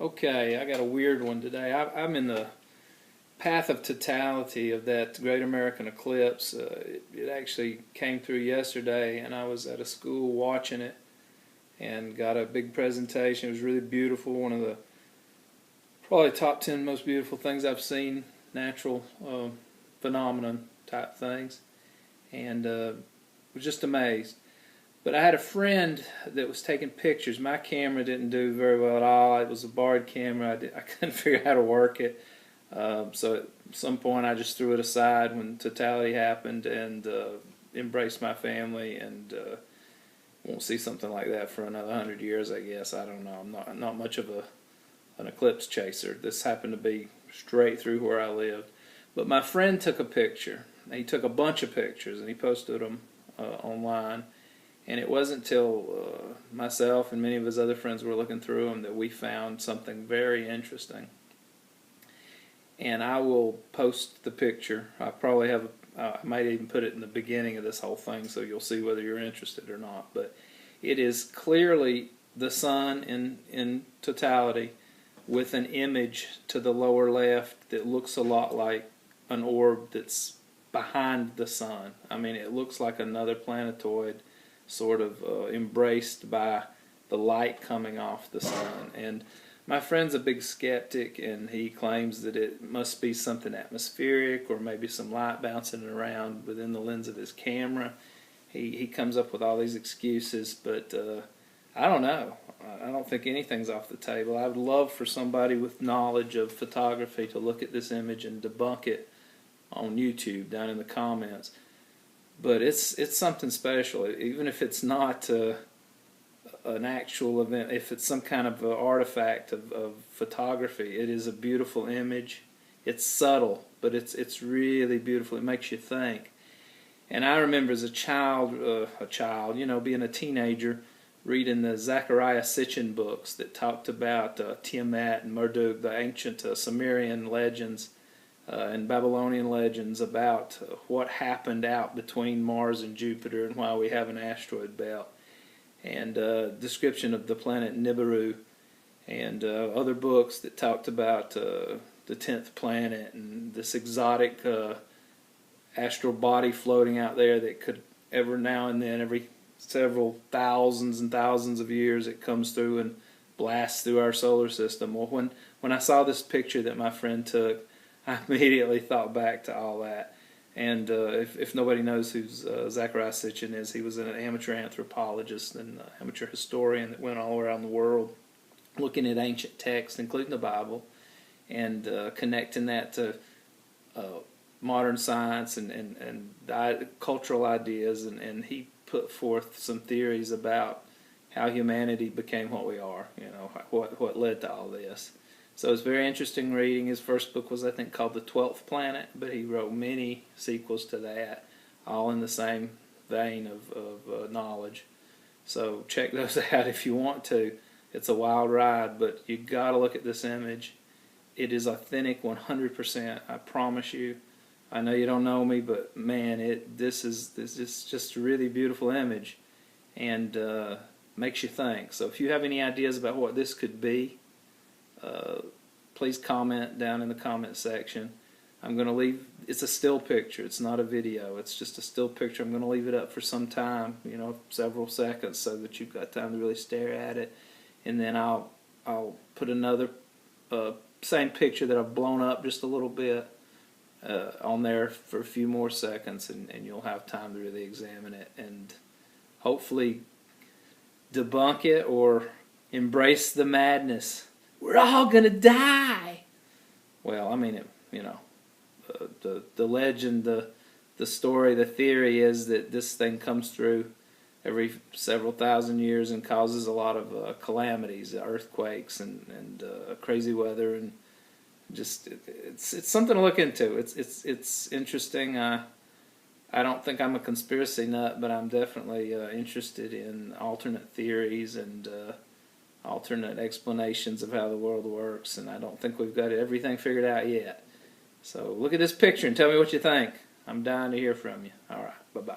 Okay, I got a weird one today. I'm in the path of totality of that Great American Eclipse. It actually came through yesterday, and I was at a school watching it and got a big presentation. It was really beautiful. One of the probably top 10 most beautiful things I've seen, natural phenomenon type things, and was just amazed. But I had a friend that was taking pictures. My camera didn't do very well at all. It was a borrowed camera. I couldn't figure out how to work it. So at some point I just threw it aside when totality happened and embraced my family, and won't see something like that for another 100 years, I guess. I don't know. I'm not much of an eclipse chaser. This happened to be straight through where I lived. But my friend took a picture. He took a bunch of pictures and he posted them online. And it wasn't until myself and many of his other friends were looking through them that we found something very interesting. And I will post the picture. I probably have, I might even put it in the beginning of this whole thing so you'll see whether you're interested or not. But it is clearly the sun in totality with an image to the lower left that looks a lot like an orb that's behind the sun. I mean, it looks like another planetoid sort of embraced by the light coming off the sun. And my friend's a big skeptic, and he claims that it must be something atmospheric or maybe some light bouncing around within the lens of his camera. He comes up with all these excuses, but I don't know. I don't think anything's off the table. I would love for somebody with knowledge of photography to look at this image and debunk it on YouTube down in the comments. But it's something special, even if it's not an actual event. If it's some kind of artifact of photography, it is a beautiful image. It's subtle, but it's really beautiful. It makes you think. And I remember as a child, being a teenager, reading the Zecharia Sitchin books that talked about Tiamat and Marduk, the ancient Sumerian legends and Babylonian legends about what happened out between Mars and Jupiter and why we have an asteroid belt, and description of the planet Nibiru, and other books that talked about the 10th planet and this exotic astral body floating out there that could every now and then, every several thousands and thousands of years, it comes through and blasts through our solar system. Well, when I saw this picture that my friend took, I immediately thought back to all that. And if nobody knows who Zecharia Sitchin is, he was an amateur anthropologist and amateur historian that went all around the world looking at ancient texts, including the Bible, and connecting that to modern science and cultural ideas. And he put forth some theories about how humanity became what we are, what led to all this. So it's very interesting reading. His first book was, I think, called The 12th Planet, but he wrote many sequels to that, all in the same vein of knowledge. So check those out if you want to. It's a wild ride, but you got to look at this image. It is authentic 100%, I promise you. I know you don't know me, but man, this is just a really beautiful image, and makes you think. So if you have any ideas about what this could be, please comment down in the comment section. I'm going to leave, it's a still picture, it's not a video, it's just a still picture. I'm going to leave it up for some time, several seconds, so that you've got time to really stare at it, and then I'll put another same picture that I've blown up just a little bit on there for a few more seconds, and you'll have time to really examine it and hopefully debunk it or embrace the madness. We're all gonna die. Well, I mean, the legend, the story, the theory is that this thing comes through every several thousand years and causes a lot of calamities, earthquakes, and crazy weather, and just it's something to look into. It's interesting. I don't think I'm a conspiracy nut, but I'm definitely interested in alternate theories and alternate explanations of how the world works, and I don't think we've got everything figured out yet. So look at this picture and tell me what you think. I'm dying to hear from you. All right, bye-bye.